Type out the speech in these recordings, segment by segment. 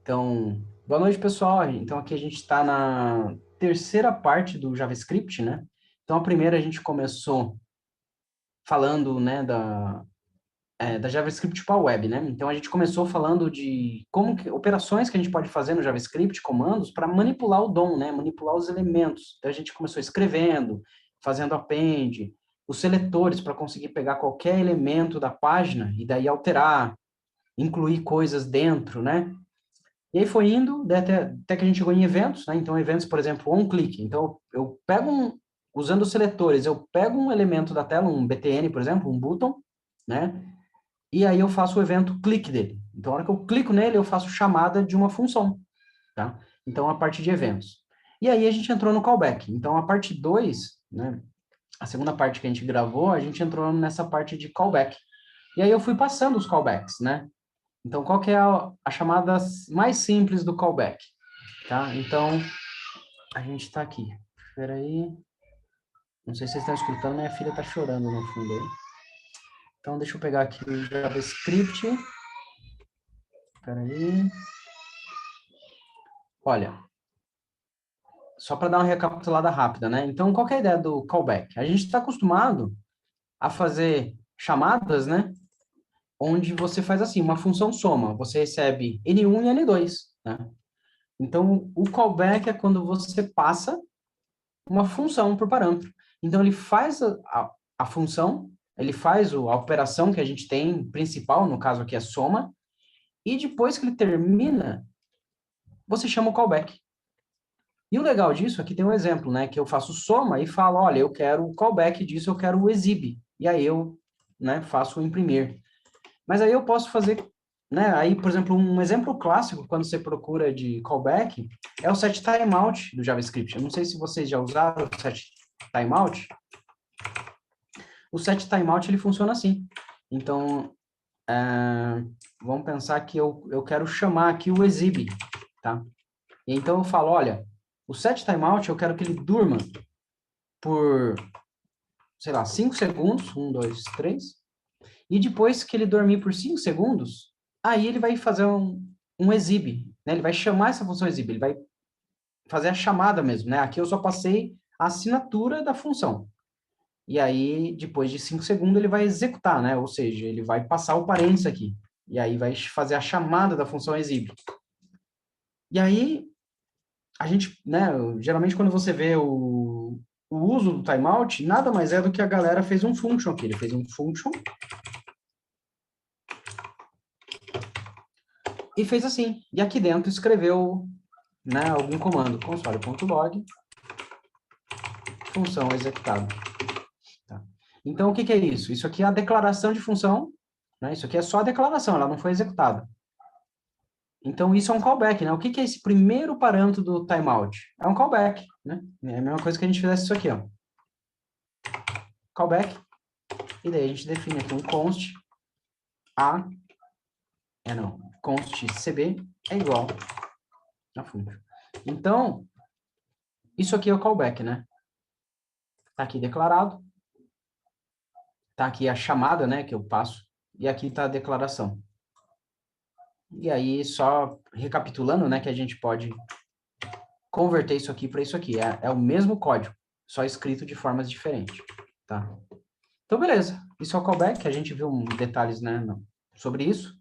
Então, boa noite, pessoal. Então, aqui a gente está na terceira parte do JavaScript, né? Então, a primeira a gente começou falando, né, da JavaScript para a web, né? Então, a gente começou falando de operações que a gente pode fazer no JavaScript, comandos, para manipular o DOM, né? Manipular os elementos. Então, a gente começou escrevendo, fazendo append, os seletores para conseguir pegar qualquer elemento da página e daí alterar, incluir coisas dentro, né? E aí foi indo, daí até que a gente chegou em eventos, né? Então, eventos, por exemplo, on-click. Então, eu pego usando os seletores, eu pego um elemento da tela, um BTN, por exemplo, um button, né? E aí eu faço o evento clique dele. Então, a hora que eu clico nele, eu faço chamada de uma função, tá? Então, a parte de eventos. E aí a gente entrou no callback. Então, a parte 2, né? A segunda parte que a gente gravou, a gente entrou nessa parte de callback. E aí eu fui passando os callbacks, né? Então, qual que é a chamada mais simples do callback? Tá? Então, a gente está aqui. Espera aí. Não sei se vocês estão escutando, minha filha está chorando no fundo aí. Então, deixa eu pegar aqui o JavaScript. Espera aí. Olha, só para dar uma recapitulada rápida, né? Então, qual que é a ideia do callback? A gente está acostumado a fazer chamadas, né? Onde você faz assim, uma função soma. Você recebe N1 e N2, né? Então, o callback é quando você passa uma função por parâmetro. Então, ele faz a função, ele faz a operação que a gente tem principal, no caso aqui é soma, e depois que ele termina, você chama o callback. E o legal disso, aqui tem um exemplo, né, que eu faço soma e falo, olha, eu quero o callback disso, eu quero o exibe. E aí eu, né, faço o imprimir. Mas aí eu posso fazer, né, aí, por exemplo, um exemplo clássico, quando você procura de callback, é o set timeout do JavaScript. Eu não sei se vocês já usaram o set timeout. O set timeout, ele funciona assim. Então, vamos pensar que eu quero chamar aqui o exibe, tá? E então eu falo, olha, o set timeout eu quero que ele durma por, sei lá, 5 segundos, 1, 2, 3, e depois que ele dormir por 5 segundos, aí ele vai fazer um exibe, né? Ele vai chamar essa função exibe, ele vai fazer a chamada mesmo, né? Aqui eu só passei a assinatura da função. E aí, depois de 5 segundos, ele vai executar, né? Ou seja, ele vai passar o parênteses aqui. E aí vai fazer a chamada da função exibe. E aí, a gente, né, geralmente quando você vê o uso do timeout, nada mais é do que a galera fez um function aqui. Ele fez um function e fez assim. E aqui dentro escreveu, né, algum comando. Console.log, função executada. Tá? Então, o que que é isso? Isso aqui é a declaração de função, né? Isso aqui é só a declaração, ela não foi executada. Então, isso é um callback, né? O que que é esse primeiro parâmetro do timeout? É um callback, né? É a mesma coisa que a gente fizesse isso aqui, ó. Callback. E daí a gente define aqui um const a, const cb é igual a function. Então, isso aqui é o callback, né? Tá aqui declarado. Tá aqui a chamada, né, que eu passo. E aqui tá a declaração. E aí, só recapitulando, né, que a gente pode converter isso aqui para isso aqui. É o mesmo código, só escrito de formas diferentes, tá? Então, beleza. Isso é o callback, a gente viu detalhes, né, sobre isso.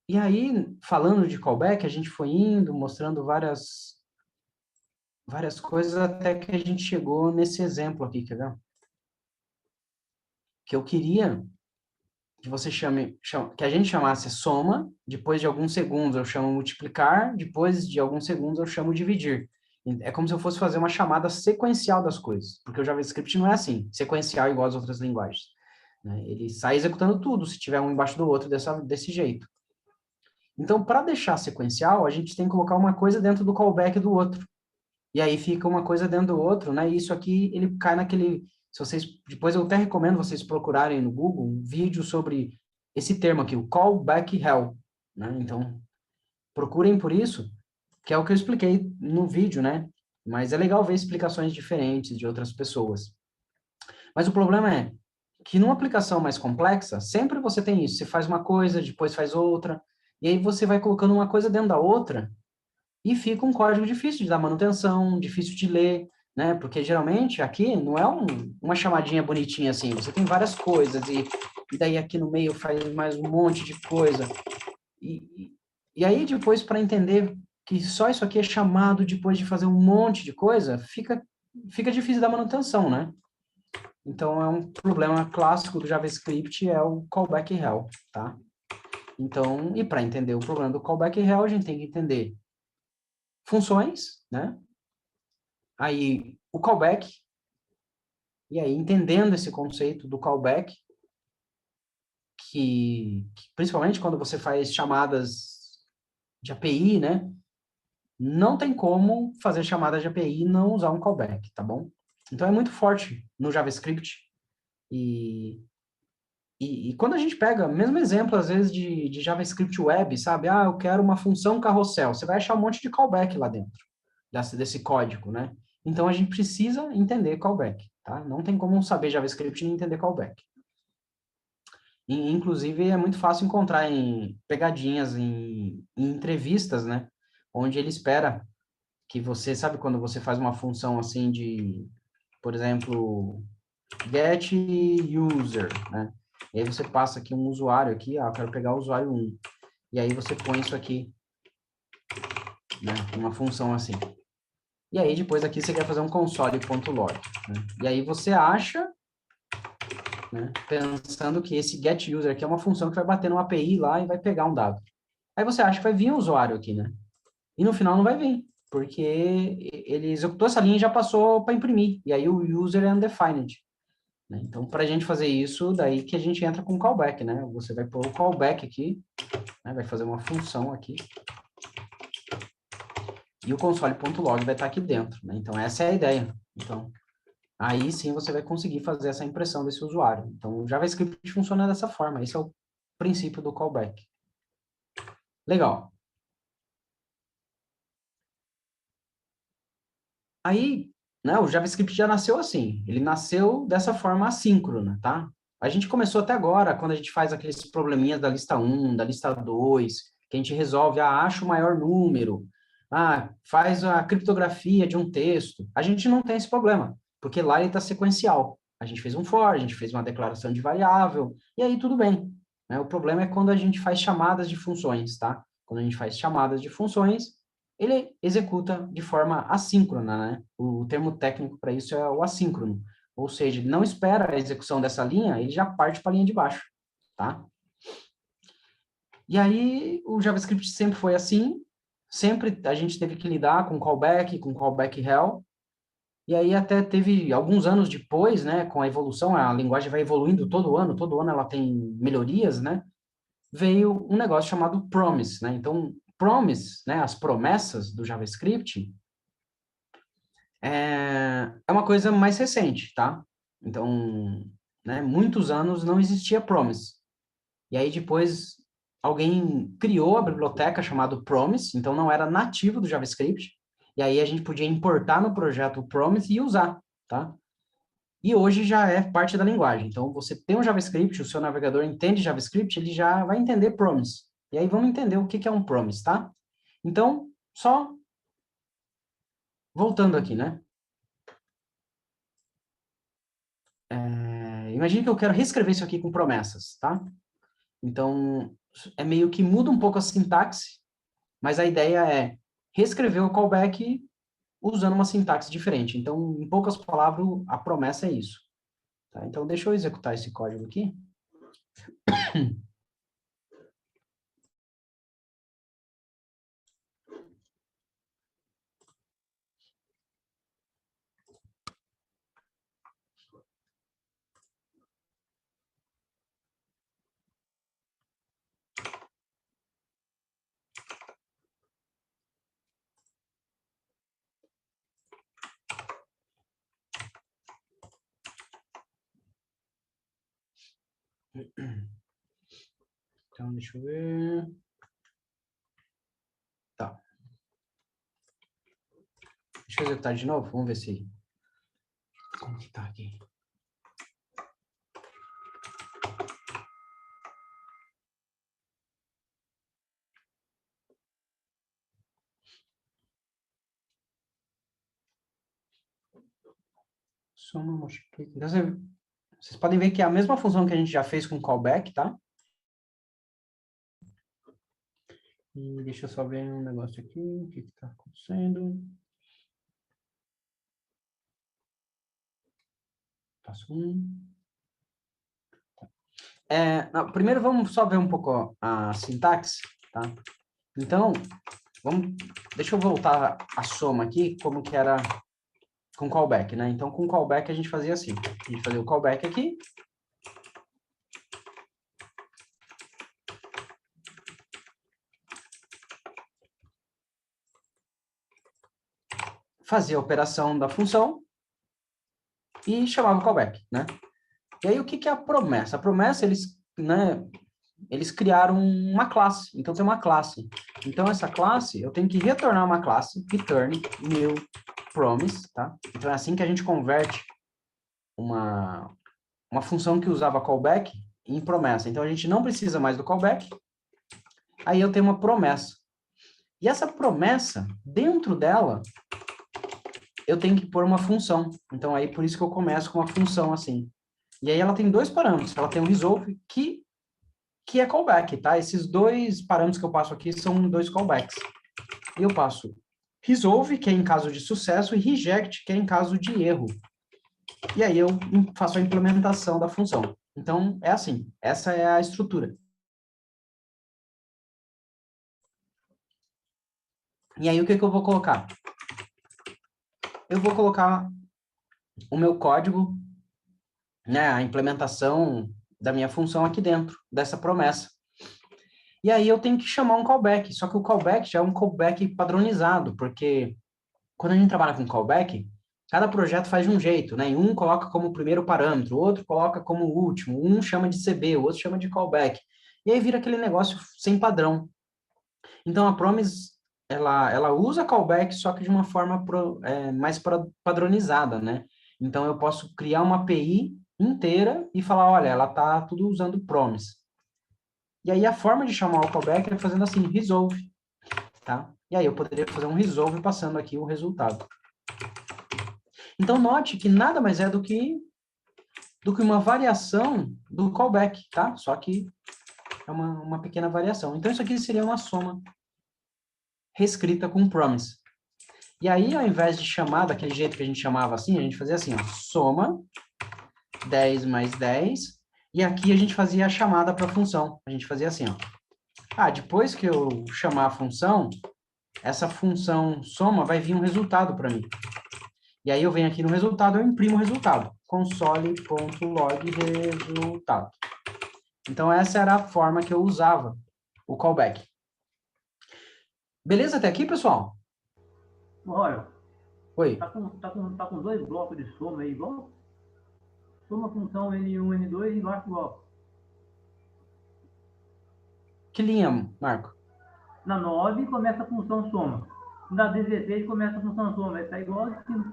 E aí, falando de callback, a gente foi indo, mostrando várias coisas, até que a gente chegou nesse exemplo aqui, quer ver? Que eu queria que você que a gente chamasse soma, depois de alguns segundos eu chamo multiplicar, depois de alguns segundos eu chamo dividir. É como se eu fosse fazer uma chamada sequencial das coisas, porque o JavaScript não é assim, sequencial igual às outras linguagens, né? Ele sai executando tudo, se tiver um embaixo do outro desse jeito. Então, para deixar sequencial, a gente tem que colocar uma coisa dentro do callback do outro. E aí fica uma coisa dentro do outro, né? E isso aqui, ele cai naquele... Se vocês, depois eu até recomendo vocês procurarem no Google um vídeo sobre esse termo aqui, o callback hell, né? Então, procurem por isso, que é o que eu expliquei no vídeo, né? Mas é legal ver explicações diferentes de outras pessoas. Mas o problema é que numa aplicação mais complexa, sempre você tem isso. Você faz uma coisa, depois faz outra. E aí você vai colocando uma coisa dentro da outra e fica um código difícil de dar manutenção, difícil de ler, né? Porque geralmente aqui não é uma chamadinha bonitinha assim, você tem várias coisas e daí aqui no meio faz mais um monte de coisa. E, e aí depois para entender que só isso aqui é chamado depois de fazer um monte de coisa, fica difícil dar manutenção, né? Então é um problema clássico do JavaScript é o callback hell, tá? Então, e para entender o problema do callback hell, a gente tem que entender funções, né? Aí o callback, e aí entendendo esse conceito do callback, que principalmente quando você faz chamadas de API, né? Não tem como fazer chamadas de API e não usar um callback, tá bom? Então é muito forte no JavaScript. E, e quando a gente pega, mesmo exemplo, às vezes, de JavaScript web, sabe? Ah, eu quero uma função carrossel. Você vai achar um monte de callback lá dentro desse código, né? Então a gente precisa entender callback, tá? Não tem como saber JavaScript e não entender callback. Inclusive, é muito fácil encontrar em pegadinhas, em entrevistas, né? Onde ele espera que você, sabe quando você faz uma função assim de, por exemplo, get user, né? E aí você passa aqui um usuário aqui, ah, eu quero pegar o usuário 1. E aí você põe isso aqui, né? Uma função assim. E aí depois aqui você quer fazer um console.log, né? E aí você acha, né, pensando que esse get user aqui é uma função que vai bater numa API lá e vai pegar um dado. Aí você acha que vai vir um usuário aqui, né? E no final não vai vir, porque ele executou essa linha e já passou para imprimir. E aí o user é undefined. Né? Então, para a gente fazer isso, daí que a gente entra com callback, né? Você vai pôr o callback aqui, né? Vai fazer uma função aqui. E o console.log vai estar aqui dentro, né? Então, essa é a ideia. Então, aí sim você vai conseguir fazer essa impressão desse usuário. Então, o JavaScript funciona dessa forma. Esse é o princípio do callback. Legal. Aí, né, o JavaScript já nasceu assim. Ele nasceu dessa forma assíncrona, tá? A gente começou até agora, quando a gente faz aqueles probleminhas da lista 1, da lista 2, que a gente resolve, acha o maior número, faz a criptografia de um texto. A gente não tem esse problema, porque lá ele está sequencial. A gente fez um for, a gente fez uma declaração de variável, e aí tudo bem. Né? O problema é quando a gente faz chamadas de funções, tá? Quando a gente faz chamadas de funções, ele executa de forma assíncrona, né? O termo técnico para isso é o assíncrono. Ou seja, ele não espera a execução dessa linha, ele já parte para a linha de baixo, tá? E aí, o JavaScript sempre foi assim, sempre a gente teve que lidar com callback hell, e aí até teve alguns anos depois, né, com a evolução, a linguagem vai evoluindo todo ano ela tem melhorias, né? Veio um negócio chamado promise, né? Então, promise, né, as promessas do JavaScript, é uma coisa mais recente, tá? Então, né, muitos anos não existia Promise. E aí depois alguém criou a biblioteca chamada Promise, então não era nativo do JavaScript. E aí a gente podia importar no projeto o Promise e usar, tá? E hoje já é parte da linguagem. Então, você tem um JavaScript, o seu navegador entende JavaScript, ele já vai entender Promise. E aí vamos entender o que é um Promise, tá? Então, só voltando aqui, né? Imagine que eu quero reescrever isso aqui com promessas, tá? Então, é meio que muda um pouco a sintaxe, mas a ideia é reescrever o callback usando uma sintaxe diferente. Então, em poucas palavras, a promessa é isso. Tá? Então, deixa eu executar esse código aqui. Então, deixa eu ver. Tá. Deixa eu executar de novo. Vamos ver se... Como que tá aqui? Soma, multiplica. Então, vocês podem ver que é a mesma função que a gente já fez com callback, tá? E deixa eu só ver um negócio aqui, o que está acontecendo. Passo 1. Primeiro vamos só ver um pouco a sintaxe, tá? Então, deixa eu voltar a soma aqui, como que era com callback, né? Então, com callback a gente fazia assim. A gente fazia o callback aqui. Fazia a operação da função e chamava o callback, né? E aí, o que que é a promessa? A promessa, eles criaram uma classe. Então, tem uma classe. Então, essa classe, eu tenho que retornar uma classe, return new promise, tá? Então, é assim que a gente converte uma função que usava callback em promessa. Então, a gente não precisa mais do callback. Aí, eu tenho uma promessa. E essa promessa, dentro dela, eu tenho que pôr uma função. Então, aí, por isso que eu começo com uma função assim. E aí, ela tem dois parâmetros. Ela tem um resolve, que é callback, tá? Esses dois parâmetros que eu passo aqui são dois callbacks. E eu passo resolve, que é em caso de sucesso, e reject, que é em caso de erro. E aí eu faço a implementação da função. Então, é assim. Essa é a estrutura. E aí, o que que eu vou colocar? Eu vou colocar o meu código, né, a implementação da minha função aqui dentro, dessa promessa. E aí eu tenho que chamar um callback, só que o callback já é um callback padronizado, porque quando a gente trabalha com callback, cada projeto faz de um jeito, né? E um coloca como primeiro parâmetro, o outro coloca como último, um chama de CB, o outro chama de callback. E aí vira aquele negócio sem padrão. Então a Promise, ela usa callback, só que de uma forma mais padronizada, né? Então eu posso criar uma API inteira e falar, olha, ela tá tudo usando Promise. E aí a forma de chamar o callback é fazendo assim, resolve, tá? E aí eu poderia fazer um resolve passando aqui o resultado. Então note que nada mais é do que uma variação do callback, tá? Só que é uma pequena variação. Então isso aqui seria uma soma reescrita com promise. E aí, ao invés de chamar daquele jeito que a gente chamava assim, a gente fazia assim, ó, soma 10 mais 10, e aqui a gente fazia a chamada para a função. A gente fazia assim, ó. Depois que eu chamar a função, essa função soma vai vir um resultado para mim. E aí eu venho aqui no resultado, eu imprimo o resultado. Console.log resultado. Então essa era a forma que eu usava o callback. Beleza até aqui, pessoal? Olha, Oi. tá com dois blocos de soma aí, igual? Soma função N1, N2 e embaixo bloco. Que linha, Marco? Na 9 começa a função soma. Na 16 começa a função soma. Está igual assim.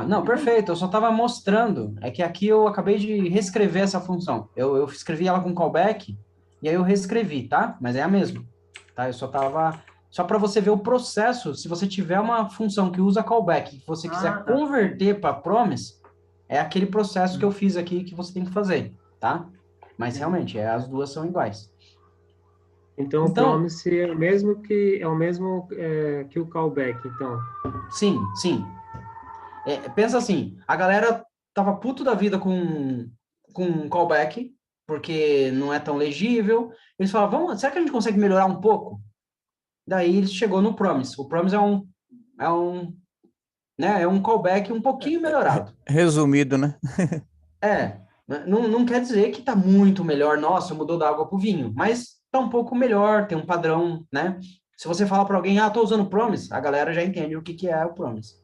Não, perfeito. Eu só estava mostrando. É que aqui eu acabei de reescrever essa função. Eu escrevi ela com callback e aí eu reescrevi, tá? Mas é a mesma, tá? Eu só estava... Só para você ver o processo, se você tiver uma função que usa callback e você quiser Tá. converter para promise, é aquele processo que eu fiz aqui que você tem que fazer, tá? Mas realmente, as duas são iguais. Então, o Então, promise é o mesmo que o callback, então. sim. Pensa assim, a galera tava puto da vida com callback, porque não é tão legível. Eles falaram, será que a gente consegue melhorar um pouco? Daí eles chegou no Promise. O Promise é um callback um pouquinho melhorado. Resumido, né? Não quer dizer que tá muito melhor, nossa, mudou da água pro vinho, mas tá um pouco melhor, tem um padrão, né? Se você falar para alguém, tô usando o Promise, a galera já entende o que é o Promise.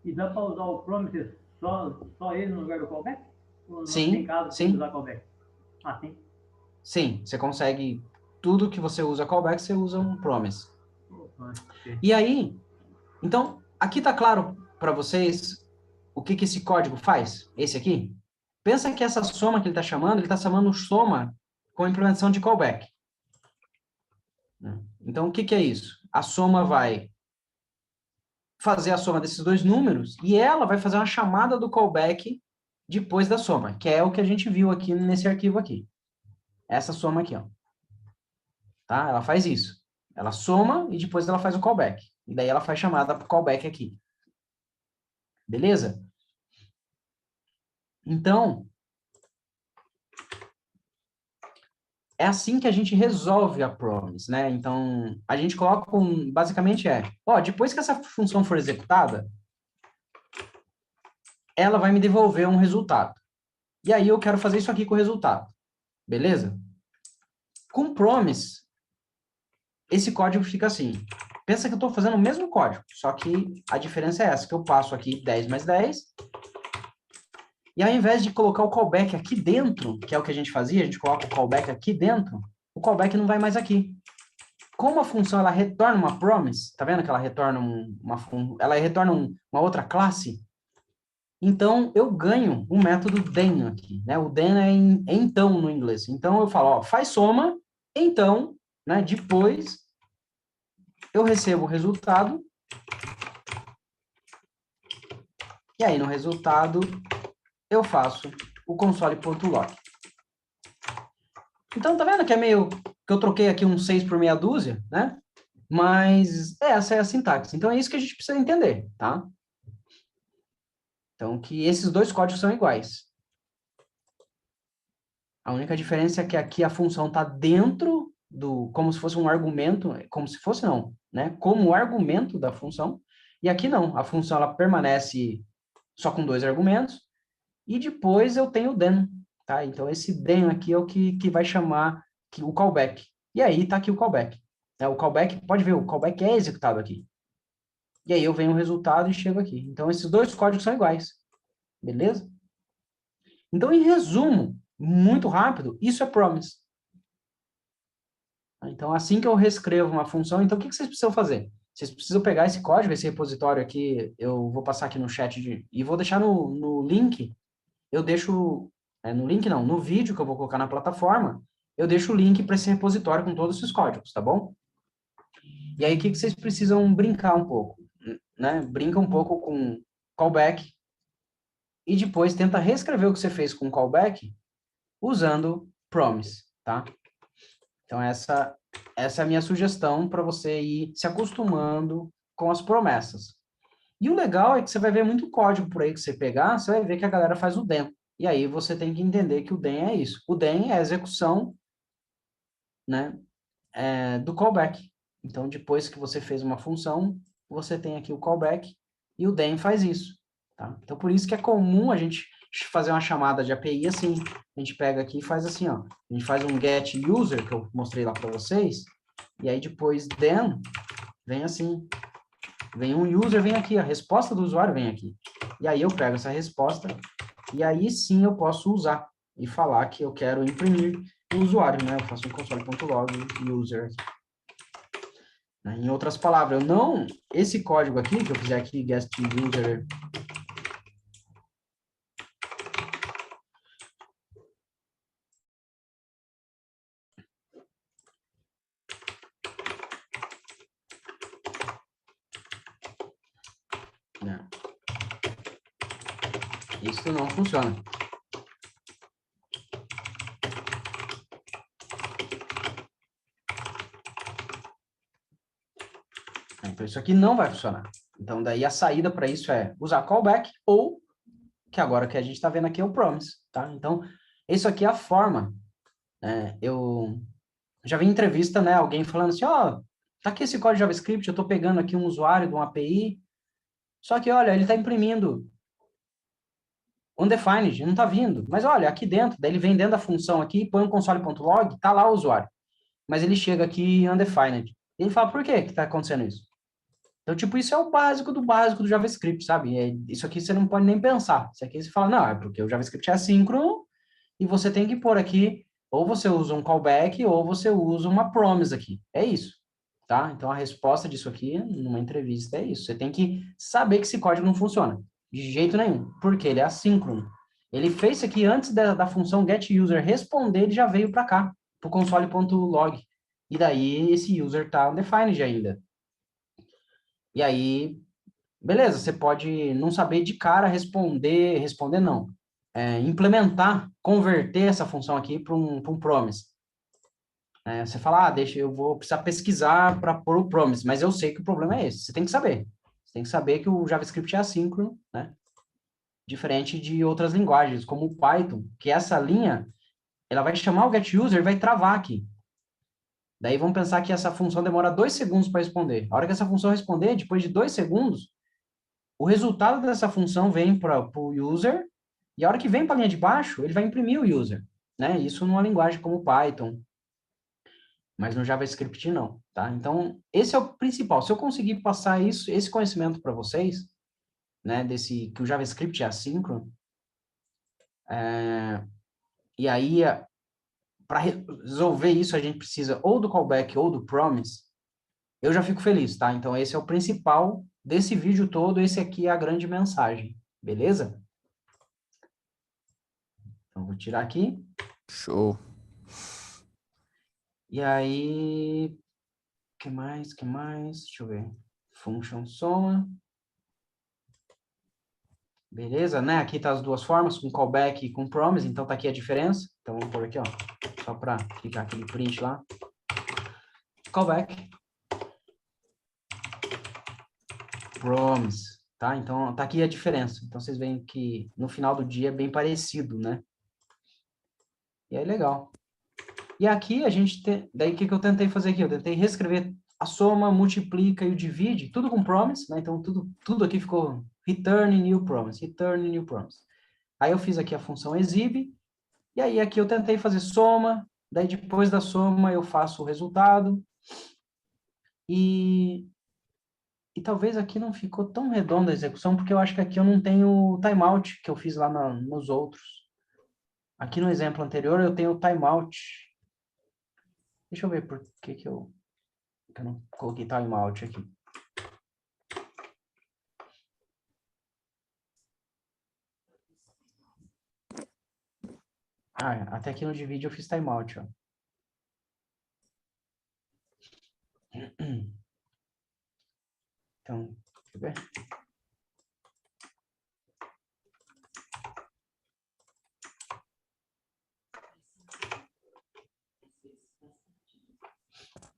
E dá para usar o promise só ele no lugar do callback? Ou não tem Sim, caso que tem que sim. usar callback? Sim. Sim, você consegue. Tudo que você usa callback, você usa um promise. Okay. E aí, então, aqui tá claro para vocês o que esse código faz? Esse aqui? Pensa que essa soma que ele está chamando, ele está chamando soma com implementação de callback. Então, o que é isso? A soma vai fazer a soma desses dois números e ela vai fazer uma chamada do callback depois da soma, que é o que a gente viu aqui nesse arquivo aqui. Essa soma aqui, ó. Tá? Ela faz isso. Ela soma e depois ela faz o callback. E daí ela faz chamada para o callback aqui. Beleza? Então, é assim que a gente resolve a promise, né? Então, a gente coloca basicamente depois que essa função for executada, ela vai me devolver um resultado. E aí eu quero fazer isso aqui com o resultado. Beleza? Com promise, esse código fica assim. Pensa que eu estou fazendo o mesmo código, só que a diferença é essa, que eu passo aqui 10 mais 10, e ao invés de colocar o callback aqui dentro, que é o que a gente fazia, a gente coloca o callback aqui dentro, o callback não vai mais aqui. Como a função ela retorna uma promise, tá vendo que ela retorna uma outra classe? Então, eu ganho o método then aqui, né? O then é então no inglês. Então, eu falo, faz soma, então, né, depois eu recebo o resultado, e aí no resultado eu faço o console.log. Então, tá vendo que é meio que eu troquei aqui um 6 por meia dúzia, né? Mas essa é a sintaxe. Então, é isso que a gente precisa entender, tá? Então, que esses dois códigos são iguais. A única diferença é que aqui a função está dentro como se fosse um argumento, como se fosse não, né? Como argumento da função. E aqui não, a função ela permanece só com dois argumentos. E depois eu tenho o then, tá? Então, esse then aqui é o que vai chamar o callback. E aí está aqui o callback. O callback, pode ver, o callback é executado aqui. E aí eu venho o resultado e chego aqui. Então, esses dois códigos são iguais. Beleza? Então, em resumo, muito rápido, isso é promise. Então, assim que eu reescrevo uma função, então o que vocês precisam fazer? Vocês precisam pegar esse código, esse repositório aqui, eu vou passar aqui no chat e vou deixar no link, eu deixo, no link não, no vídeo que eu vou colocar na plataforma, eu deixo o link para esse repositório com todos esses códigos, tá bom? E aí, o que vocês precisam brincar um pouco, né? Brinca um pouco com callback e depois tenta reescrever o que você fez com callback usando promise, tá? Então, essa é a minha sugestão para você ir se acostumando com as promessas. E o legal é que você vai ver muito código por aí que você pegar, você vai ver que a galera faz o then. E aí você tem que entender que o then é isso. O then é a execução, né, do callback. Então, depois que você fez uma função, você tem aqui o callback e o then faz isso. Tá? Então, por isso que é comum a gente fazer uma chamada de API assim. A gente pega aqui e faz assim, ó. A gente faz um get user, que eu mostrei lá para vocês, e aí depois then vem assim. Vem um user, vem aqui, a resposta do usuário vem aqui. E aí eu pego essa resposta, e aí sim eu posso usar e falar que eu quero imprimir o usuário, né? Eu faço um console.log user aqui. Em outras palavras, esse código aqui, que eu fizer aqui, guest user, né? Isso não funciona. Então, isso aqui não vai funcionar. Então, daí a saída para isso é usar callback ou, que agora que a gente está vendo aqui é o promise, tá? Então, isso aqui é a forma. Eu já vi em entrevista, né, alguém falando assim, tá aqui esse código JavaScript, eu estou pegando aqui um usuário de uma API, só que, olha, ele está imprimindo undefined, não está vindo. Mas, olha, aqui dentro, daí ele vem dentro da função aqui, põe um console.log, tá lá o usuário. Mas ele chega aqui undefined. E ele fala, por que está acontecendo isso? Então, tipo, isso é o básico do JavaScript, sabe? Isso aqui você não pode nem pensar. Isso aqui você fala, não, é porque o JavaScript é assíncrono e você tem que pôr aqui, ou você usa um callback, ou você usa uma promise aqui. É isso, tá? Então, a resposta disso aqui, numa entrevista, é isso. Você tem que saber que esse código não funciona. De jeito nenhum. Porque ele é assíncrono. Ele fez isso aqui antes da função getUser responder, ele já veio para cá, para o console.log. E daí, esse user tá undefined ainda. E aí, beleza, você pode não saber de cara responder não, implementar, converter essa função aqui para um promise. Você fala, eu vou precisar pesquisar para pôr o promise, mas eu sei que o problema é esse. Você tem que saber. Você tem que saber que o JavaScript é assíncrono, né? Diferente de outras linguagens, como o Python, que essa linha, ela vai chamar o getUser e vai travar aqui. Daí vamos pensar que essa função demora 2 segundos para responder. A hora que essa função responder, depois de 2 segundos, o resultado dessa função vem para o user, e a hora que vem para a linha de baixo, ele vai imprimir o user. Né? Isso numa linguagem como Python, mas no JavaScript não, tá? Então, esse é o principal. Se eu conseguir passar esse conhecimento para vocês, né, que o JavaScript é assíncrono, e aí, para resolver isso, a gente precisa ou do callback ou do promise, eu já fico feliz, tá? Então, esse é o principal desse vídeo todo, esse aqui é a grande mensagem, beleza? Então, vou tirar aqui. Show. E aí, que mais? Deixa eu ver. Function soma. Beleza, né? Aqui tá as duas formas, com callback e com promise, então tá aqui a diferença. Então, vamos por aqui, ó, só para clicar aquele print lá. Callback. Promise, tá? Então, tá aqui a diferença. Então, vocês veem que no final do dia é bem parecido, né? E aí, legal. E aqui a gente tem... Daí, o que eu tentei fazer aqui? Eu tentei reescrever a soma, multiplica e o divide, tudo com promise, né? Então, tudo aqui ficou return new promise, return new promise. Aí eu fiz aqui a função exibe, e aí aqui eu tentei fazer soma, daí depois da soma eu faço o resultado, e talvez aqui não ficou tão redonda a execução, porque eu acho que aqui eu não tenho o timeout que eu fiz lá nos outros. Aqui no exemplo anterior eu tenho o timeout. Deixa eu ver por que eu não coloquei timeout aqui. Até aqui no divide eu fiz timeout, ó. Então, deixa eu ver.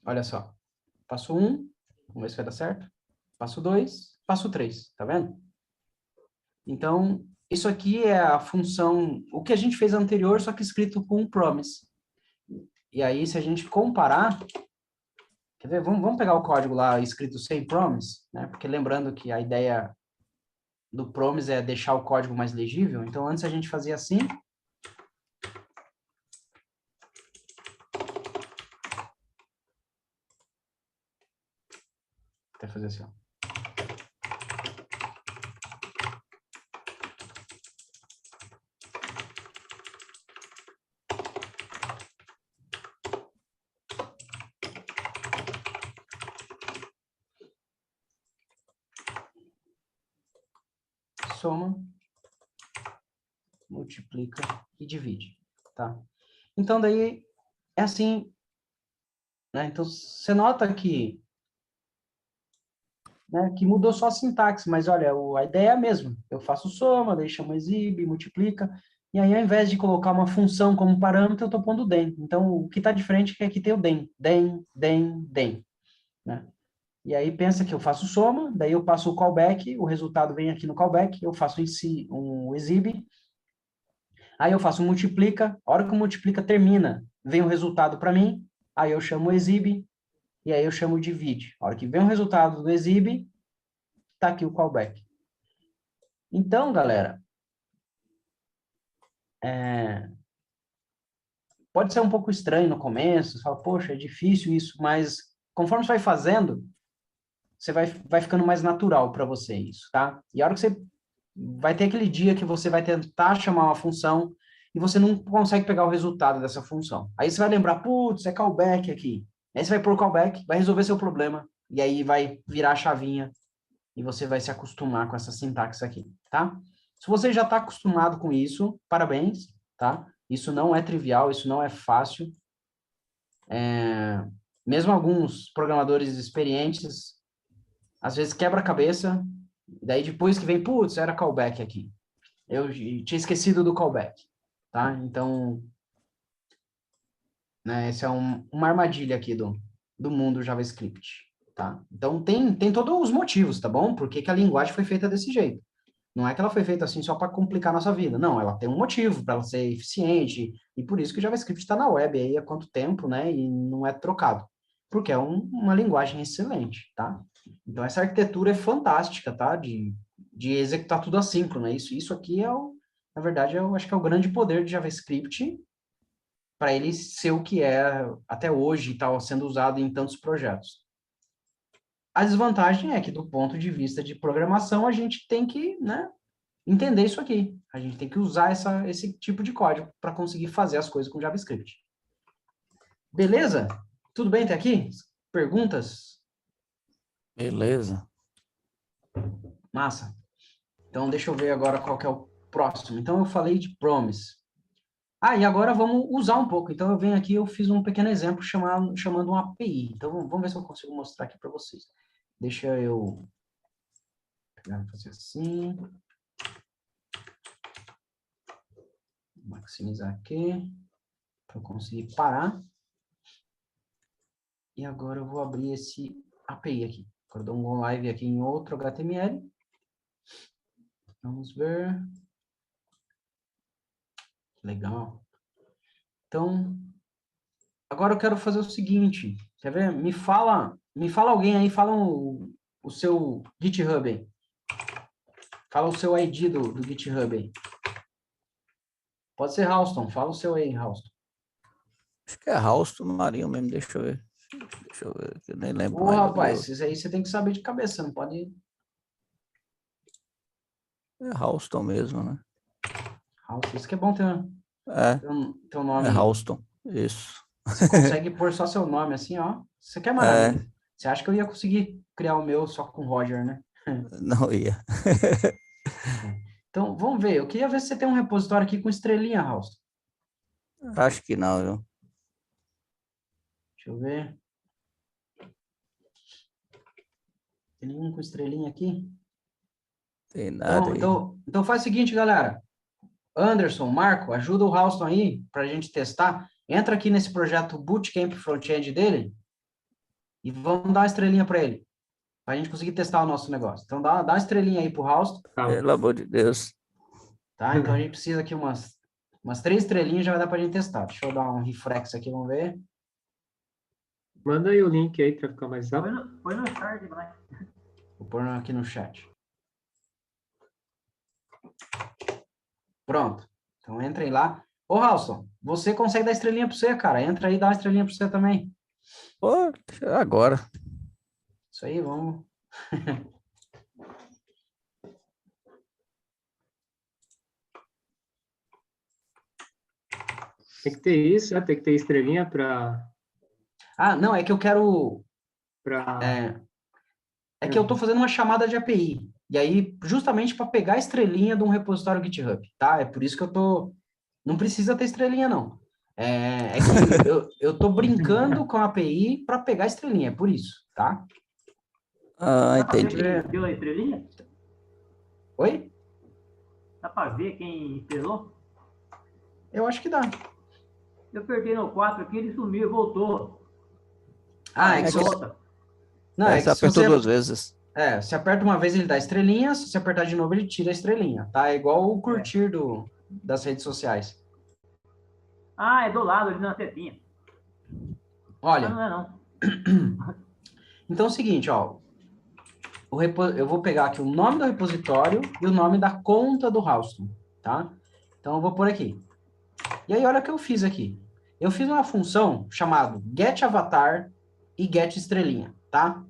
Olha só. Passo 1, vamos ver se vai dar certo. Passo 2, passo 3, tá vendo? Então, isso aqui é a função, o que a gente fez anterior, só que escrito com promise. E aí, se a gente comparar, quer ver? Vamos pegar o código lá escrito sem promise, né? Porque lembrando que a ideia do promise é deixar o código mais legível. Então, antes a gente fazia assim. Até fazer assim, ó. Soma, multiplica e divide, tá? Então, daí, é assim, né? Então, você nota que, né, que mudou só a sintaxe, mas olha, a ideia é a mesma. Eu faço soma, daí chamo exibe, multiplica, e aí ao invés de colocar uma função como parâmetro, eu estou pondo den. Então, o que está diferente é que aqui tem o den, né? E aí pensa que eu faço soma, daí eu passo o callback, o resultado vem aqui no callback, eu faço um exibe, aí eu faço um multiplica, a hora que o multiplica termina, vem o resultado para mim, aí eu chamo o exibe, e aí eu chamo o divide. A hora que vem o resultado do exibe, tá aqui o callback. Então, galera, pode ser um pouco estranho no começo, você fala, poxa, é difícil isso, mas conforme você vai fazendo, você vai ficando mais natural para você isso, tá? E a hora que você vai ter aquele dia que você vai tentar chamar uma função e você não consegue pegar o resultado dessa função. Aí você vai lembrar, putz, é callback aqui. Aí você vai pôr callback, vai resolver seu problema, e aí vai virar a chavinha e você vai se acostumar com essa sintaxe aqui, tá? Se você já está acostumado com isso, parabéns, tá? Isso não é trivial, isso não é fácil. Mesmo alguns programadores experientes, às vezes quebra a cabeça, Daí depois que vem, putz, era callback aqui. Eu tinha esquecido do callback, tá? Então, né, essa é uma armadilha aqui do mundo JavaScript, tá? Então, tem todos os motivos, tá bom? Por que que a linguagem foi feita desse jeito. Não é que ela foi feita assim só para complicar a nossa vida. Não, ela tem um motivo para ela ser eficiente. E por isso que o JavaScript está na web aí há quanto tempo, né? E não é trocado. Porque é uma linguagem excelente, tá? Então, essa arquitetura é fantástica, tá? De executar tudo assíncrono, né? Isso aqui na verdade, eu acho que é o grande poder de JavaScript para ele ser o que é até hoje e tal, sendo usado em tantos projetos. A desvantagem é que, do ponto de vista de programação, a gente tem que, né, entender isso aqui. A gente tem que usar esse tipo de código para conseguir fazer as coisas com JavaScript. Beleza? Tudo bem até aqui? Perguntas? Beleza. Massa. Então, deixa eu ver agora qual que é o próximo. Então, eu falei de promise. Ah, e agora vamos usar um pouco. Então, eu venho aqui, eu fiz um pequeno exemplo chamando um API. Então, vamos ver se eu consigo mostrar aqui para vocês. Deixa eu pegar, fazer assim. Maximizar aqui, para eu conseguir parar. E agora eu vou abrir esse API aqui. Agora eu dou um go live aqui em outro HTML. Vamos ver. Legal. Então, agora eu quero fazer o seguinte. Quer ver? Me fala alguém aí, fala o seu GitHub aí. Fala o seu ID do GitHub aí. Pode ser Houston, fala o seu aí, Houston. Acho que é Ralston Marinho mesmo, deixa eu ver. Deixa eu ver, que eu nem lembro Ô, mais do rapaz, meu. isso aí você tem que saber de cabeça, não pode... É Ralston mesmo, né? Houston, isso que é bom ter É, teu é nome. Ralston, isso. Você consegue pôr só seu nome assim, ó. Isso aqui é maravilha. É, Você acha que eu ia conseguir criar o meu só com Roger, né? não ia. Então, vamos ver. Eu queria ver se você tem um repositório aqui com estrelinha, House. Acho que não, viu? Deixa eu ver. Tem nenhum com estrelinha aqui? Tem nada aí. Então faz o seguinte, galera. Anderson, Marco, ajuda o Houston aí para a gente testar. Entra aqui nesse projeto Bootcamp Frontend dele e vamos dar uma estrelinha para ele, para a gente conseguir testar o nosso negócio. Então dá uma estrelinha aí para o Houston, Tá. Pelo amor de Deus. tá? Então a gente precisa aqui umas 3 estrelinhas, já vai dar para a gente testar. Deixa eu dar um refresh aqui, vamos ver. Manda aí o link aí para ficar mais Põe rápido. no chat, vai. Vou pôr aqui no chat. Pronto. Então entrem lá. Ô, Houston, você consegue dar estrelinha para você, cara. Entra aí e dá uma estrelinha para você também. Pô, agora. Isso aí, vamos. Tem que ter isso, né? Tem que ter estrelinha para... Ah, não, é que eu quero. Pra... É que eu estou fazendo uma chamada de API. E aí, justamente para pegar a estrelinha de um repositório GitHub, tá? É por isso que eu tô. Não precisa ter estrelinha, não. É que eu tô brincando com a API para pegar a estrelinha, é por isso, tá? Ah, Dá pra ver entendi. quem deu a estrelinha? Oi? Dá pra ver quem estrelou? Eu acho que dá. Eu apertei no 4 aqui, ele sumiu e voltou. Ah, é Aí que se você. volta. Não, é Você que se apertou você. 2 vezes. Se aperta uma vez ele dá estrelinha, se você apertar de novo ele tira a estrelinha, tá? É igual o É. curtir das redes sociais. Ah, é do lado ali na setinha. Ah, Olha, não é não. então é o seguinte, ó. Eu vou pegar aqui o nome do repositório e o nome da conta do Houston, tá? Então eu vou por aqui. E aí olha o que eu fiz aqui. Eu fiz uma função chamada getAvatar e getEstrelinha, tá?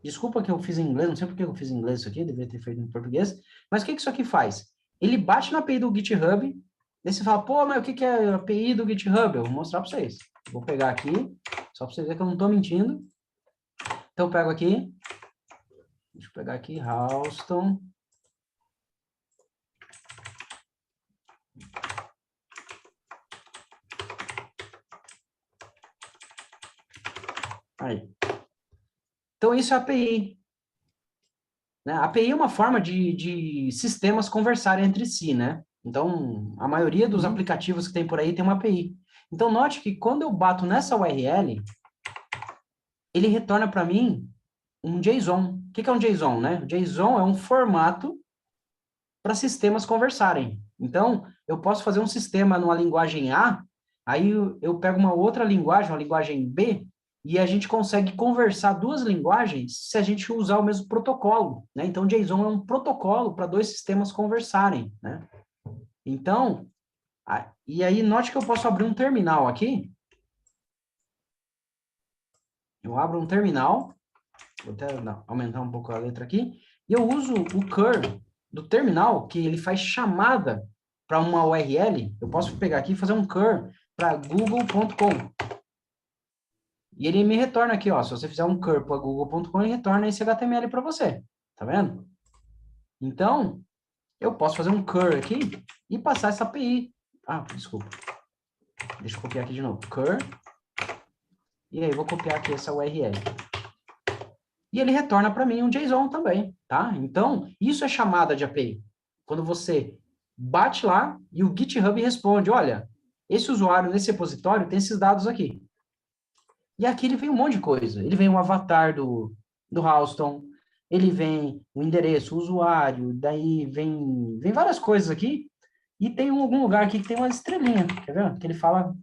Desculpa que eu fiz em inglês, não sei por que eu fiz em inglês isso aqui, deveria ter feito em português. Mas o que isso aqui faz? Ele bate na API do GitHub, daí você fala, pô, mas o que é a API do GitHub? Eu vou mostrar para vocês. Vou pegar aqui, só para vocês verem que eu não estou mentindo. Então eu pego aqui, deixa eu pegar aqui, Houston. Aí. Então isso é a API. né? A API é uma forma de sistemas conversarem entre si, né? Então, a maioria dos aplicativos que tem por aí tem uma API. Então, note que quando eu bato nessa URL, ele retorna para mim um JSON. O que é um JSON, né? O JSON é um formato para sistemas conversarem. Então, eu posso fazer um sistema numa linguagem A, aí eu pego uma outra linguagem, uma linguagem B, e a gente consegue conversar duas linguagens se a gente usar o mesmo protocolo, né? Então, JSON é um protocolo para dois sistemas conversarem, né? Então, e aí note que eu posso abrir um terminal aqui. Eu abro um terminal, vou até aumentar um pouco a letra aqui, e eu uso o cur do terminal, que ele faz chamada para uma URL. Eu posso pegar aqui e fazer um cur para google.com. E ele me retorna aqui, ó. Se você fizer um cur para google.com, ele retorna esse HTML para você. Tá vendo? Então, eu posso fazer um cur aqui e passar essa API. Ah, desculpa. Deixa eu copiar aqui de novo. Cur. E aí, vou copiar aqui essa URL. E ele retorna para mim um JSON também, tá? Então, isso é chamada de API. Quando você bate lá e o GitHub responde, olha, esse usuário nesse repositório tem esses dados aqui. E aqui ele vem um monte de coisa. Ele vem o avatar do Halston, ele vem o endereço, o usuário, daí vem várias coisas aqui. E tem algum lugar aqui que tem uma estrelinha, quer ver? Que ele fala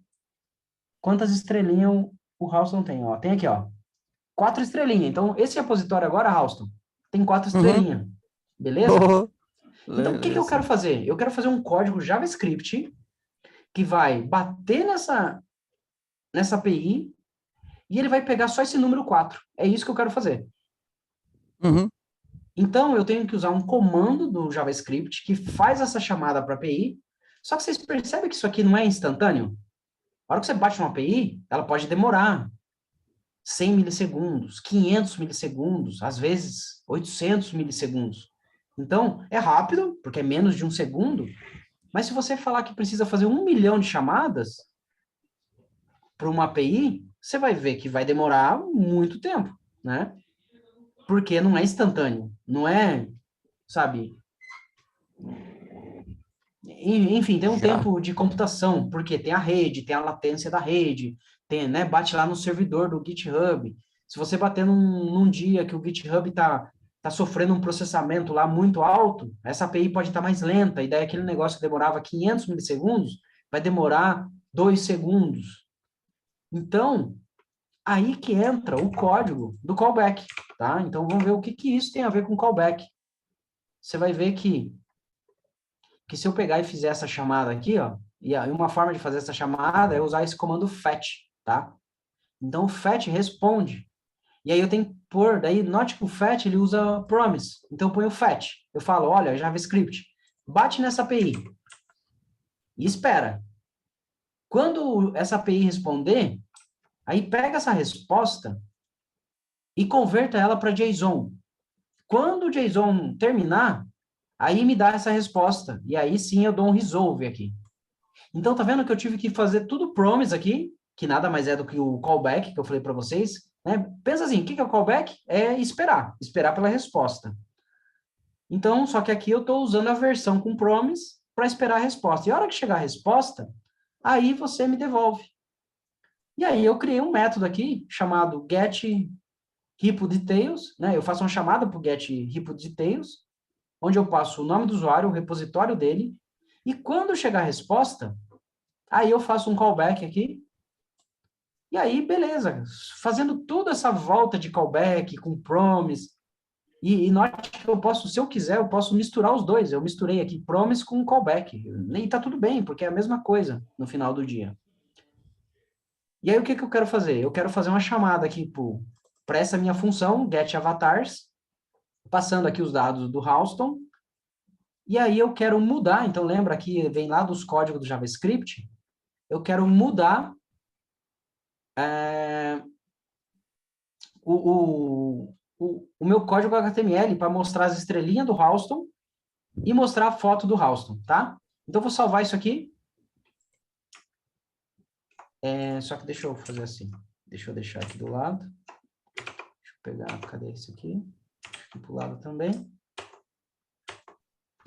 quantas estrelinhas o Halston tem, ó. Tem aqui, ó. 4 estrelinhas. Então, esse repositório agora, Halston, tem 4 estrelinhas. Beleza? Oh, Então, o que eu quero beleza. fazer? Eu quero fazer um código JavaScript que vai bater nessa API e ele vai pegar só esse número 4. É isso que eu quero fazer. Uhum. Então, eu tenho que usar um comando do JavaScript que faz essa chamada para a API. Só que vocês percebem que isso aqui não é instantâneo? A hora que você bate uma API, ela pode demorar 100 milissegundos, 500 milissegundos, às vezes 800 milissegundos. Então, é rápido, porque é menos de um segundo, mas se você falar que precisa fazer 1 milhão de chamadas para uma API, você vai ver que vai demorar muito tempo, né? Porque não é instantâneo, não é, sabe? Enfim, tem um Já. tempo de computação, porque tem a rede, tem a latência da rede, tem, né, bate lá no servidor do GitHub. Se você bater num dia que o GitHub tá sofrendo um processamento lá muito alto, essa API pode estar mais lenta, e daí aquele negócio que demorava 500 milissegundos vai demorar 2 segundos. Então, aí que entra o código do callback, tá? Então, vamos ver o que isso tem a ver com callback. Você vai ver que se eu pegar e fizer essa chamada aqui, ó, e aí uma forma de fazer essa chamada é usar esse comando fetch, tá? Então, o fetch responde. E aí eu tenho que pôr, daí note que o fetch ele usa promise. Então, eu ponho o fetch. Eu falo, olha, JavaScript, bate nessa API e espera. Quando essa API responder, aí pega essa resposta e converta ela para JSON. Quando o JSON terminar, aí me dá essa resposta. E aí sim eu dou um resolve aqui. Então, tá vendo que eu tive que fazer tudo promise aqui, que nada mais é do que o callback que eu falei para vocês, né? Pensa assim, o que é o callback? É esperar pela resposta. Então, só que aqui eu estou usando a versão com promise para esperar a resposta. E a hora que chegar a resposta, aí você me devolve. E aí eu criei um método aqui chamado getRepoDetails, né? Eu faço uma chamada para o getRepoDetails, onde eu passo o nome do usuário, o repositório dele, e quando chegar a resposta, aí eu faço um callback aqui, e aí, beleza. Fazendo toda essa volta de callback com promise, e note que eu posso, se eu quiser, eu posso misturar os dois. Eu misturei aqui promise com callback. E tá tudo bem, porque é a mesma coisa no final do dia. E aí, o que eu quero fazer? Eu quero fazer uma chamada aqui para essa minha função, getAvatars, passando aqui os dados do Halston, e aí eu quero mudar, então lembra que vem lá dos códigos do JavaScript, eu quero mudar o meu código HTML para mostrar as estrelinhas do Halston e mostrar a foto do Halston, tá? Então, eu vou salvar isso aqui. Só que deixa eu fazer assim. Deixa eu deixar aqui do lado. Deixa eu pegar, cadê isso aqui? Pro lado também.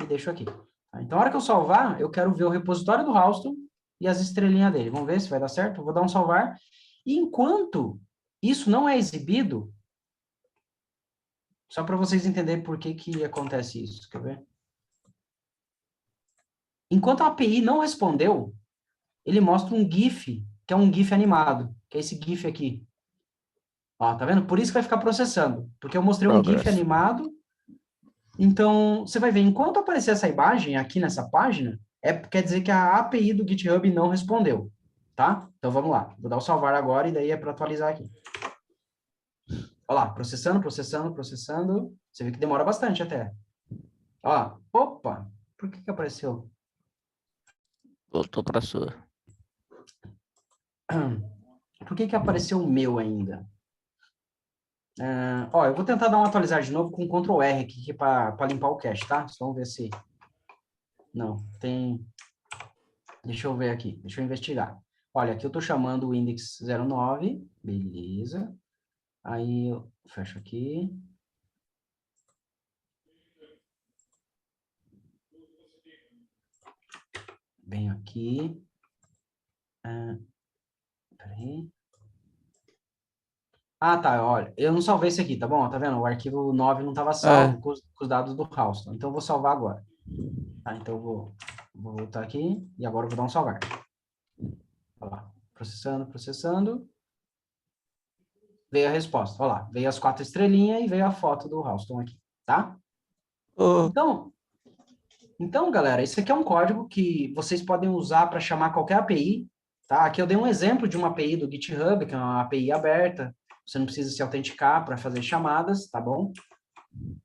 E deixo aqui. Tá? Então, a hora que eu salvar, eu quero ver o repositório do Houston e as estrelinhas dele. Vamos ver se vai dar certo? Eu vou dar um salvar. E enquanto isso não é exibido, só para vocês entenderem por que que acontece isso. Quer ver? Enquanto a API não respondeu, ele mostra um GIF, que é um GIF animado, que é esse GIF aqui. Ó, tá vendo? Por isso que vai ficar processando, porque eu mostrei um GIF Progress. animado. Então, você vai ver, enquanto aparecer essa imagem aqui nessa página, quer dizer que a API do GitHub não respondeu, tá? Então, vamos lá. Vou dar o salvar agora e daí é para atualizar aqui. Olha lá, processando, processando, processando. Você vê que demora bastante até. Ó, opa, por que que apareceu? Voltou para sua. Por que que apareceu o meu ainda? Ó, eu vou tentar dar uma atualizar de novo com Ctrl R aqui para limpar o cache, tá? Só vamos ver se... Não, tem... Deixa eu ver aqui, deixa eu investigar. Olha, aqui eu tô chamando o index 09, beleza. Aí eu fecho aqui. Venho aqui. Peraí. Ah, tá, olha, eu não salvei esse aqui, tá bom? Tá vendo? O arquivo 9 não estava salvo com os dados do Houston. Então, eu vou salvar agora. Tá, então, eu vou voltar aqui e agora eu vou dar um salvar. Olha lá, processando, processando. Veio a resposta, olha lá. Veio as 4 estrelinhas e veio a foto do Houston aqui, tá? Oh, Então, galera, isso aqui é um código que vocês podem usar para chamar qualquer API, tá? Aqui eu dei um exemplo de uma API do GitHub, que é uma API aberta. Você não precisa se autenticar para fazer chamadas, tá bom?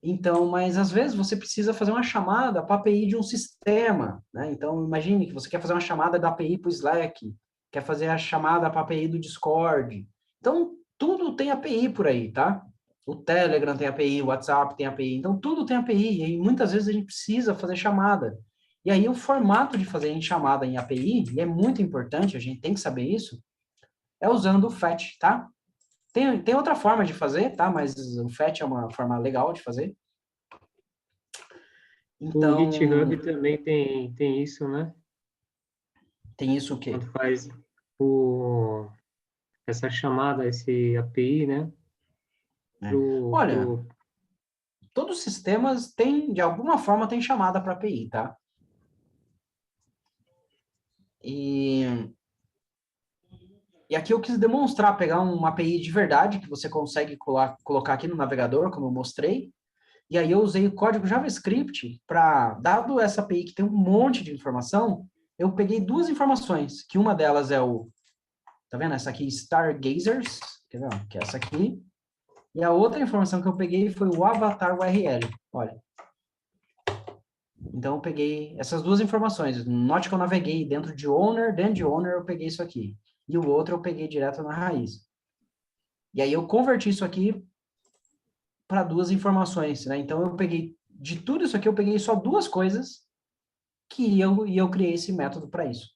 Então, mas às vezes você precisa fazer uma chamada para a API de um sistema, né? Então, imagine que você quer fazer uma chamada da API para o Slack, quer fazer a chamada para a API do Discord. Então, tudo tem API por aí, tá? O Telegram tem API, o WhatsApp tem API, então tudo tem API, e muitas vezes a gente precisa fazer chamada. E aí o formato de fazer chamada em API, e é muito importante, a gente tem que saber isso, é usando o FET, tá? Tem outra forma de fazer, tá? Mas o FET é uma forma legal de fazer. O Então, GitHub também tem isso, né? tem isso o quê? Quando faz essa chamada, esse API, né? Olha, todos os sistemas têm, de alguma forma, tem chamada para API, tá? E aqui eu quis demonstrar, pegar uma API de verdade, que você consegue colocar aqui no navegador, como eu mostrei, e aí eu usei o código JavaScript para, dado essa API que tem um monte de informação, eu peguei 2 informações, que uma delas é tá vendo? Essa aqui, Stargazers, quer ver? Que é essa aqui. E a outra informação que eu peguei foi o avatar URL, olha. Então, eu peguei essas 2 informações. Note que eu naveguei dentro de owner, dentro de owner eu peguei isso aqui. E o outro eu peguei direto na raiz. E aí eu converti isso aqui para 2 informações, né? Então, eu peguei, de tudo isso aqui, eu peguei só 2 coisas e eu criei esse método para isso.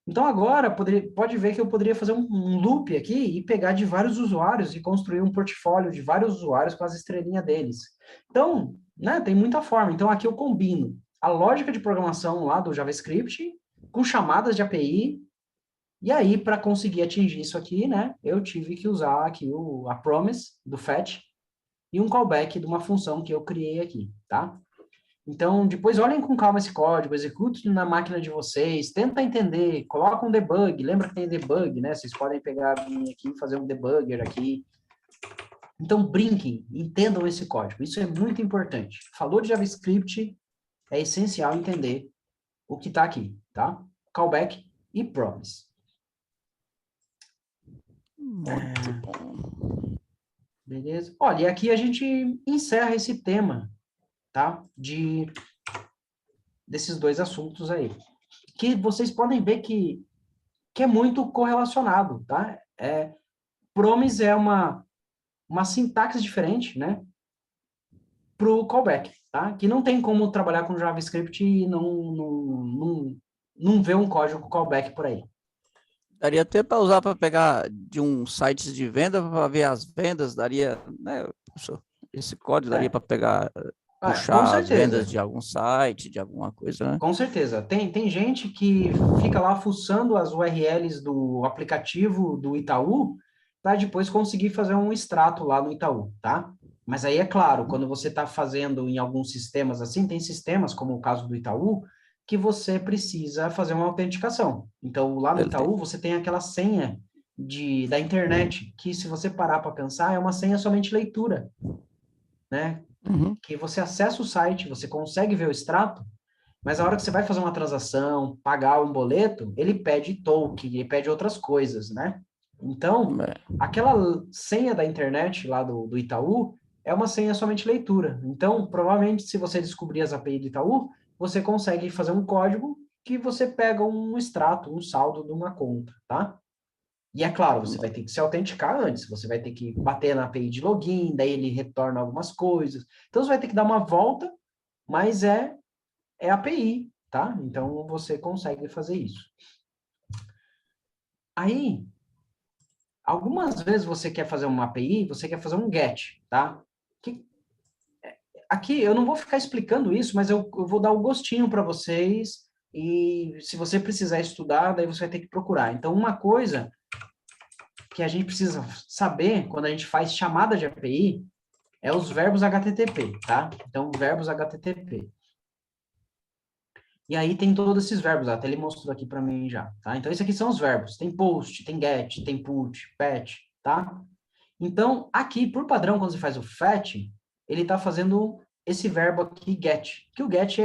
Então, agora, pode ver que eu poderia fazer um loop aqui e pegar de vários usuários e construir um portfólio de vários usuários com as estrelinhas deles. Então, né, tem muita forma. Então, aqui eu combino a lógica de programação lá do JavaScript com chamadas de API. E aí, para conseguir atingir isso aqui, né, eu tive que usar aqui a promise do fetch e um callback de uma função que eu criei aqui, tá? Então, depois olhem com calma esse código, execute na máquina de vocês, tenta entender, coloca um debug, lembra que tem debug, né? Vocês podem pegar aqui e fazer um debugger aqui. Então, brinquem, entendam esse código, isso é muito importante. Falou de JavaScript, é essencial entender o que está aqui, tá? Callback e promise. muito bom. Beleza? Olha, e aqui a gente encerra esse tema, tá? Desses 2 assuntos aí. Que vocês podem ver que é muito correlacionado, tá? Promise é uma sintaxe diferente, né? Para o callback, tá? Que não tem como trabalhar com JavaScript e não ver um código callback por aí. Daria até para usar para pegar de um site de venda para ver as vendas, daria, né, professor? esse código daria para pegar, Com puxar as certeza. vendas de algum site, de alguma coisa, né? Com certeza. Tem gente que fica lá fuçando as URLs do aplicativo do Itaú para depois conseguir fazer um extrato lá no Itaú, tá? Mas aí é claro, quando você está fazendo em alguns sistemas assim, tem sistemas, como o caso do Itaú, que você precisa fazer uma autenticação. Então, lá no Ele tem. Itaú, você tem aquela senha da internet, que se você parar para pensar, é uma senha somente leitura, né? Uhum. Que você acessa o site, você consegue ver o extrato, mas a hora que você vai fazer uma transação, pagar um boleto, ele pede token, ele pede outras coisas, né? Então, É. aquela senha da internet lá do Itaú é uma senha somente leitura. Então, provavelmente, se você descobrir as API do Itaú, você consegue fazer um código que você pega um extrato, um saldo de uma conta, tá? E é claro, você vai ter que se autenticar antes, você vai ter que bater na API de login, daí ele retorna algumas coisas. Então, você vai ter que dar uma volta, mas é API, tá? Então você consegue fazer isso. Aí, algumas vezes você quer fazer uma API, você quer fazer um GET, tá? Aqui eu não vou ficar explicando isso, mas eu vou dar o gostinho para vocês e se você precisar estudar, daí você vai ter que procurar. Então, uma coisa que a gente precisa saber quando a gente faz chamada de API é os verbos HTTP, tá? Então, verbos HTTP. E aí tem todos esses verbos, até ele mostrou aqui para mim já, tá? Então, esses aqui são os verbos. Tem post, tem get, tem put, patch, tá? Então, aqui, por padrão, quando você faz o fetch, ele está fazendo esse verbo aqui, get. Que o get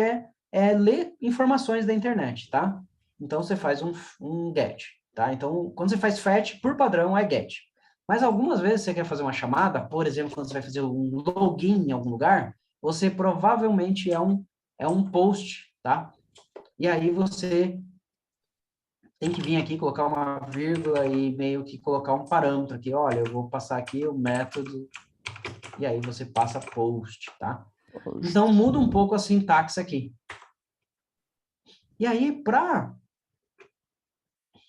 é ler informações da internet, tá? Então, você faz um get, tá? Então, quando você faz fetch, por padrão, é get. Mas algumas vezes você quer fazer uma chamada, por exemplo, quando você vai fazer um login em algum lugar, você provavelmente é um post, tá? E aí você tem que vir aqui, colocar uma vírgula e meio que colocar um parâmetro aqui. Olha, eu vou passar aqui o método, e aí você passa post, tá? Então, muda um pouco a sintaxe aqui. E aí, para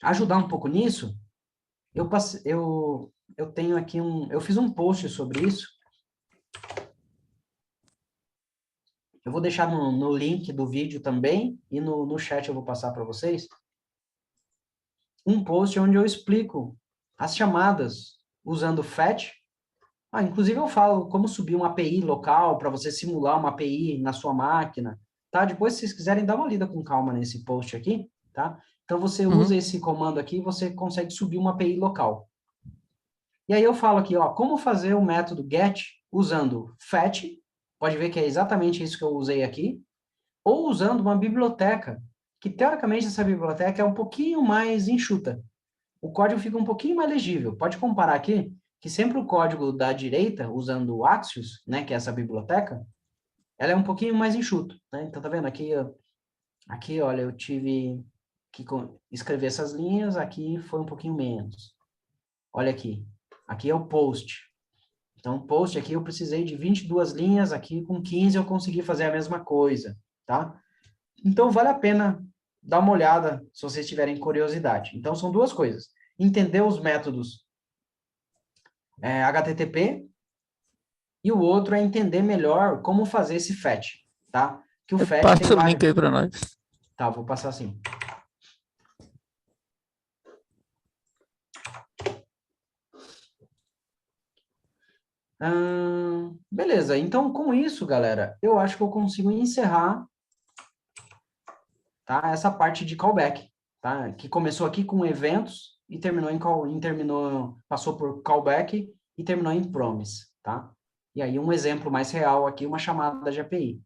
ajudar um pouco nisso, eu tenho aqui eu fiz um post sobre isso. Eu vou deixar no link do vídeo também, e no chat eu vou passar para vocês. Um post onde eu explico as chamadas usando fetch. Inclusive eu falo como subir uma API local para você simular uma API na sua máquina, tá? Depois, se vocês quiserem, dar uma lida com calma nesse post aqui, tá? Então, você usa esse comando aqui e você consegue subir uma API local. E aí eu falo aqui, ó, como fazer o método get usando fetch, pode ver que é exatamente isso que eu usei aqui, ou usando uma biblioteca, que teoricamente essa biblioteca é um pouquinho mais enxuta. O código fica um pouquinho mais legível. Pode comparar aqui, que sempre o código da direita, usando o Axios, né, que é essa biblioteca, ela é um pouquinho mais enxuto, né? Então, tá vendo? Aqui, olha, eu tive que escrever essas linhas, aqui foi um pouquinho menos. Olha aqui. Aqui é o post. Então, post aqui eu precisei de 22 linhas, aqui com 15 eu consegui fazer a mesma coisa, tá? Então, vale a pena dar uma olhada se vocês tiverem curiosidade. Então, são duas coisas. Entender os métodos HTTP e o outro é entender melhor como fazer esse fetch, tá? Que o fetch tem Passa o vários... link aí para nós. Tá, vou passar assim. Beleza, então com isso, galera, eu acho que eu consigo encerrar, tá, essa parte de callback, tá? Que começou aqui com eventos e passou por callback e terminou em promise, tá? E aí um exemplo mais real aqui, uma chamada de API.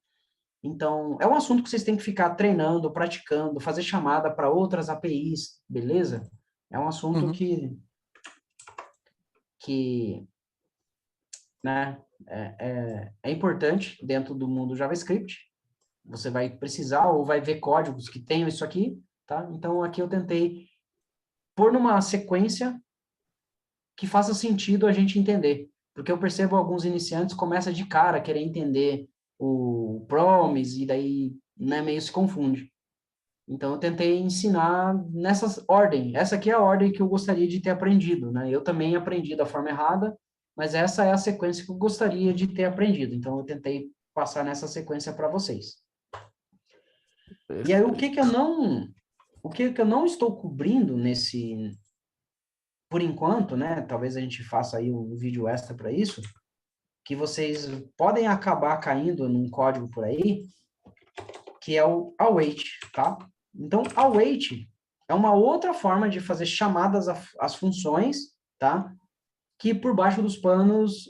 Então, é um assunto que vocês têm que ficar treinando, praticando, fazer chamada para outras APIs, beleza? É um assunto que né, é importante dentro do mundo JavaScript. Você vai precisar ou vai ver códigos que tenham isso aqui, tá? Então, aqui eu tentei pôr numa sequência que faça sentido a gente entender. Porque eu percebo alguns iniciantes começam de cara a querer entender o promise e daí né, meio se confunde. Então, eu tentei ensinar nessa ordem. Essa aqui é a ordem que eu gostaria de ter aprendido, né? Eu também aprendi da forma errada, mas essa é a sequência que eu gostaria de ter aprendido. Então, eu tentei passar nessa sequência para vocês. E aí, o que que eu não estou cobrindo nesse, por enquanto, né? Talvez a gente faça aí um vídeo extra para isso, que vocês podem acabar caindo num código por aí, que é o await, tá? Então, await é uma outra forma de fazer chamadas às funções, tá? Que por baixo dos panos,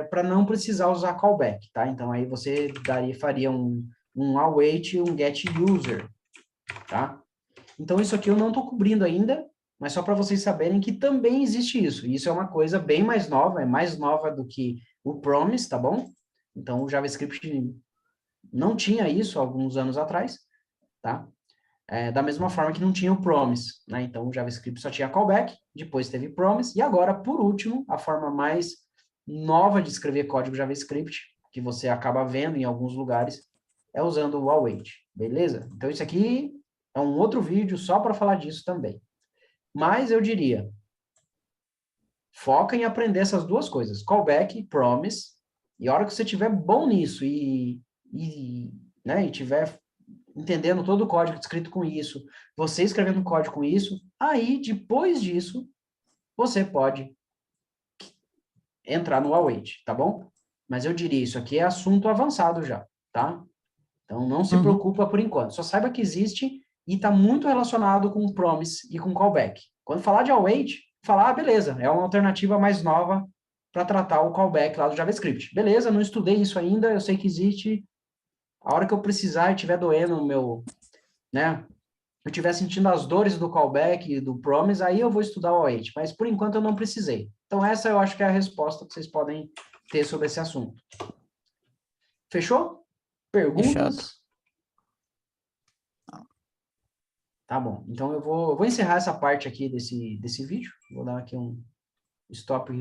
para não precisar usar callback, tá? Então, aí você faria um await e um get user, tá? Então, isso aqui eu não estou cobrindo ainda, mas só para vocês saberem que também existe isso. E isso é uma coisa bem mais nova, é mais nova do que o promise, tá bom? Então, o JavaScript não tinha isso há alguns anos atrás, tá? Da mesma forma que não tinha o promise, né? Então, o JavaScript só tinha callback, depois teve promise, e agora, por último, a forma mais nova de escrever código JavaScript, que você acaba vendo em alguns lugares, é usando o await, beleza? Então, isso aqui é um outro vídeo só para falar disso também. Mas eu diria, foca em aprender essas duas coisas, callback, promise, e a hora que você estiver bom nisso né, e tiver entendendo todo o código escrito com isso, você escrevendo código com isso, aí, depois disso, você pode entrar no await, tá bom? Mas eu diria, isso aqui é assunto avançado já, tá? Então, não se preocupa por enquanto. Só saiba que existe e está muito relacionado com promise e com callback. Quando falar de await, falar, beleza, é uma alternativa mais nova para tratar o callback lá do JavaScript. Beleza, não estudei isso ainda, eu sei que existe. A hora que eu precisar e estiver doendo o meu, né, eu estiver sentindo as dores do callback e do promise, aí eu vou estudar o await. Mas, por enquanto, eu não precisei. Então, essa eu acho que é a resposta que vocês podem ter sobre esse assunto. Fechou? Fechado. Perguntas? Tá bom. Então eu vou encerrar essa parte aqui desse vídeo. Vou dar aqui um stop